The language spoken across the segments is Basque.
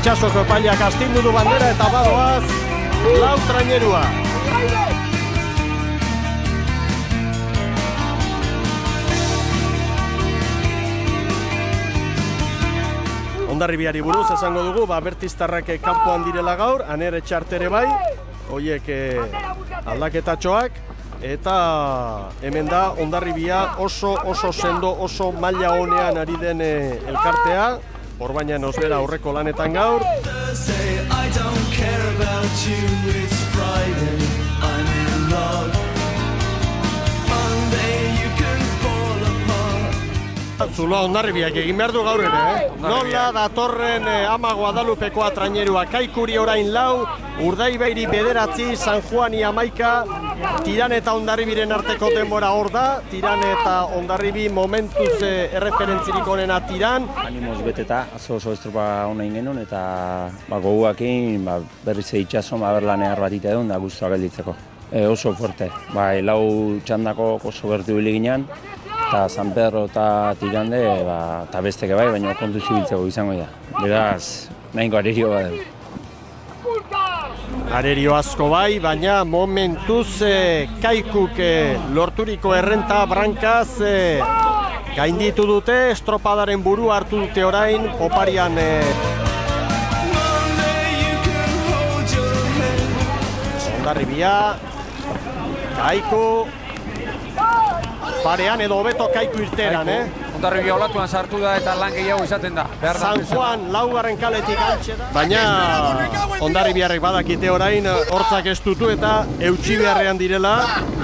Itsasoko epaileak astindu du bandera eta badoaz lau trainerua. Hondarribiari buruz esango dugu, Bertiztarrak kanpoan direla gaur, Aner Etxartere bai, hoiek aldaketatxoak, eta hemen da Hondarribia oso sendo, oso maila honean ari den elkartea, hor baina nosbera aurreko lanetan gaur. Zuloa Hondarribiak egin behar du gaur ere, Nola datorren Ama Guadalupekoa trainerua, Kaikuri orain lau, Urdaibairi 9, San Juani 11, Tiran eta Hondarribiren arteko denbora hor da, Tiran eta Hondarribi momentuz erreferentzirik onena Tiran. Animoz beteta, oso estropa hona ingenun eta goguakin berriz itxaso berlanear bat ite duen da guztua gelditzeko. Oso fuerte, lau txandako oso bertu bili ginen, eta San Pedro eta Tirande eta besteke bai, baina kontu zibiltzeko izango da. Beraz, nahiko arerio bat. Arerio asko bai, baina momentuz Kaikuk lorturiko errenta brankaz gainditu dute, estropadaren buru hartu dute orain, oparian Hondarribia, Kaiku, parean edo hobeto Kaiku irteran, Hondarribia olatuan sartu da eta lan gehiago izaten da. San Juan laugarren kaletik altxe da. Baina Hondarribiarrek badakite orain hortzak estutu eta eutxi beharrean direla,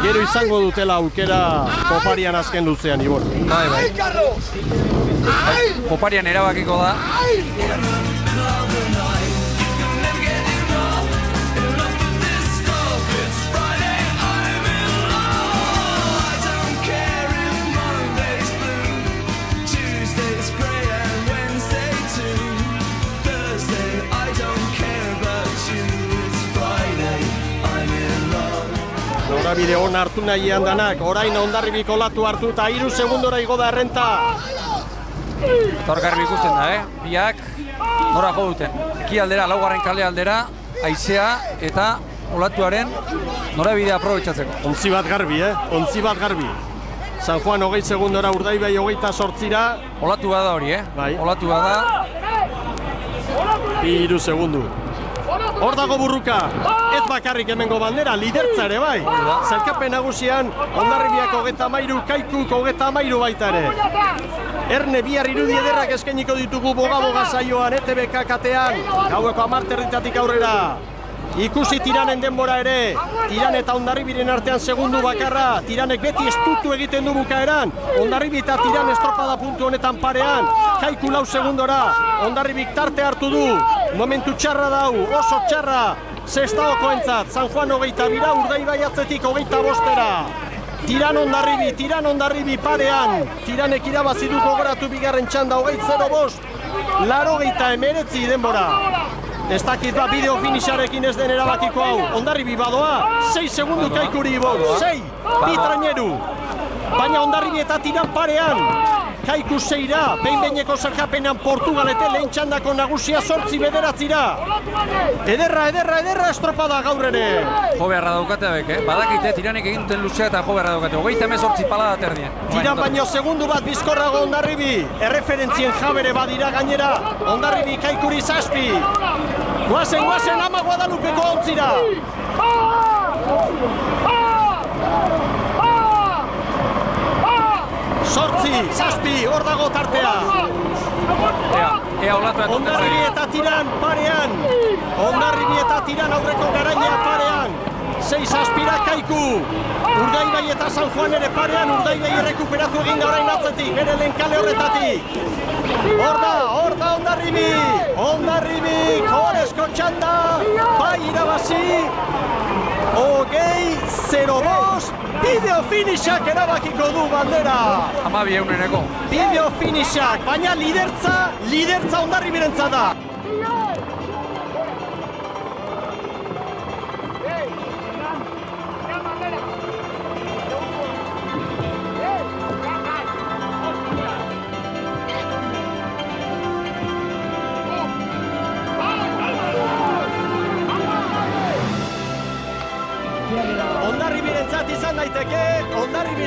gero izango dutela aukera Poparian azken luzean, Ibon. Bai. Poparian erabakiko da. Norabide hon hartu nahian danak, orain Hondarribiko olatu hartu eta 3 segundora igo da errenta. Hor garbi ikusten da, biak nora jo duten. Eki aldera, laugarren kale aldera, haizea eta olatuaren norabidea aprobetxatzeko. Ontzi bat garbi, San Juan 20 segundora, Urdaibai 28ra. Olatu bada hori, Bai. Olatu bada. 3 segundu. Hor dago burruka, ez bakarrik hemengo bandera, lidertza ere bai. Zailkapen nagusian, Hondarribiak 33, Kaikuk 33 baita ere. Erne bihar irudi ederrak eskainiko ditugu boga saioan, ETB katean, gaueko 10 aurrera. Ikusi Tiranen denbora ere, Tiran eta Hondarribiren artean segundu bakarra, Tiranek beti estutu egiten du bukaeran, Hondarribi eta Tiran estropada puntu honetan parean, Kaiku 4 segundora, Hondarribik tarte hartu du, momentu txarra dau, oso txarra, Sestaokoentzat, San Juan 22, Urdaibai atzetik 25era. Tiran Hondarribi parean, Tiranek irabazi du gogoratu bigarren txanda 20-5, 89 denbora. Ez dakit bideo finixarekin ez den erabakiko hau, Hondarribi badoa, 6 segundu Kaikuri ibon, 6, bi traineru. Baina Hondarribi eta Tiran parean, Kaiku 6ra, behin-behineko sarkapenan Portugalete lehen txandako nagusia 8-9ra. Ederra estropada gaur ere. Jo beharra daukate abek, badakite Tiranek egin duten luzea eta jo beharra daukate, 28 palada terdien. Tiran baino segundu bat bizkorrago Hondarribi, erreferentzien jabere badira gainera, Hondarribi Kaikuri 7. Guazen, Ama Guadalupeko ontzira. Sortzi, 7, hor dago tartea. Ea olatu etortzen Hondarribi eta Tiran parean. Hondarribi eta Tiran aurreko garaia parean. 6-7 Kaiku. Urdaibai eta San Juan ere parean, Urdaibai errekuperatu egin da orain atzetik, bere lehen kale horretatik. Hor da Hondarribi, horrezko txanda, bai irabazi, 20-05, bideo finixak erabakiko du bandera. 12 eguneneko. Bideo finixak, baina lidertza Hondarribirentza da.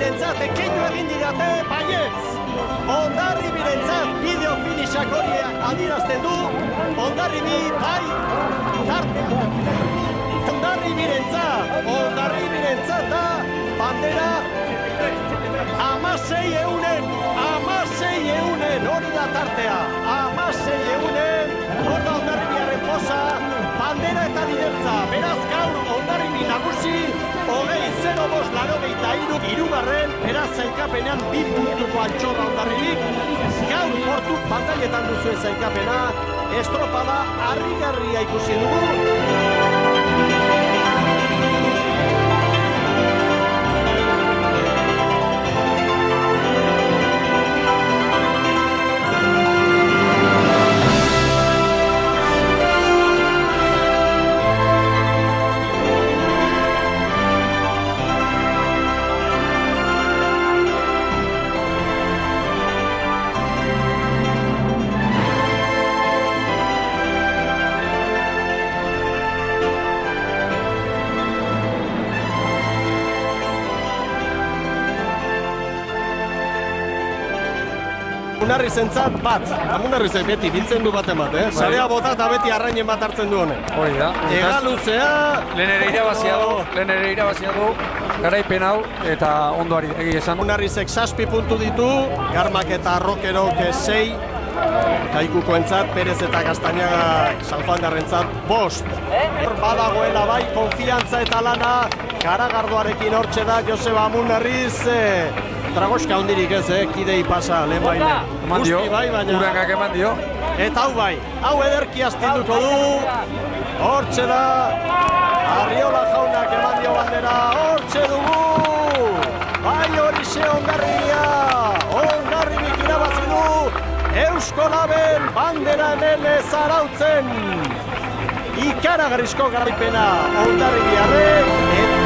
birentzat ekeinu egin didate baietz. Ondarri birentzat bideo finishak hori adirazten du. Ondarri bi bai tartea. Ondarri birentzat da bandera 16 eunen, hori da tartea, 16 eunen, hor da Hondarribiaren posa, bandera eta lidertza, beraz gaur Hondarribi nagusi, 20.05 hirugarren, beraz zailkapenean 2 puntuko altxorra Hondarribik, gaur portu pantailetan duzu zailkapena, estropada harrigarria ikusi dugu. Amunarrizentzat bat, Amunarrizek beti biltzen du baten bat, Sarea bota eta beti arrainen bat hartzen du honen. Hori da. Ega luzea... Lehen ere irabazia du, garaipen hau eta ondoari egi esan. Amunarrizek 7 puntu ditu, Garmak eta Rokerok 6, Kaikukoentzat, Perez eta Gaztañaga Sanjuandarrentzat 5. Badagoela bai, konfiantza eta lana, Garagardoarekin hortxe da Joseba Amunarriz, Tragoska hondirik ez, kidei pasa lehen baile. Eman dio, urangak eman dio. Eta hau bai, hau ederki astinduko du. Hortxe da, Arriola jaunak eman dio bandera, hortxe dugu. Bai horixe Hondarribia, Hondarribik irabazi du. Eusko Label bandera nele zarautzen. Ikaragarrizko garaipena Hondarribiarrek.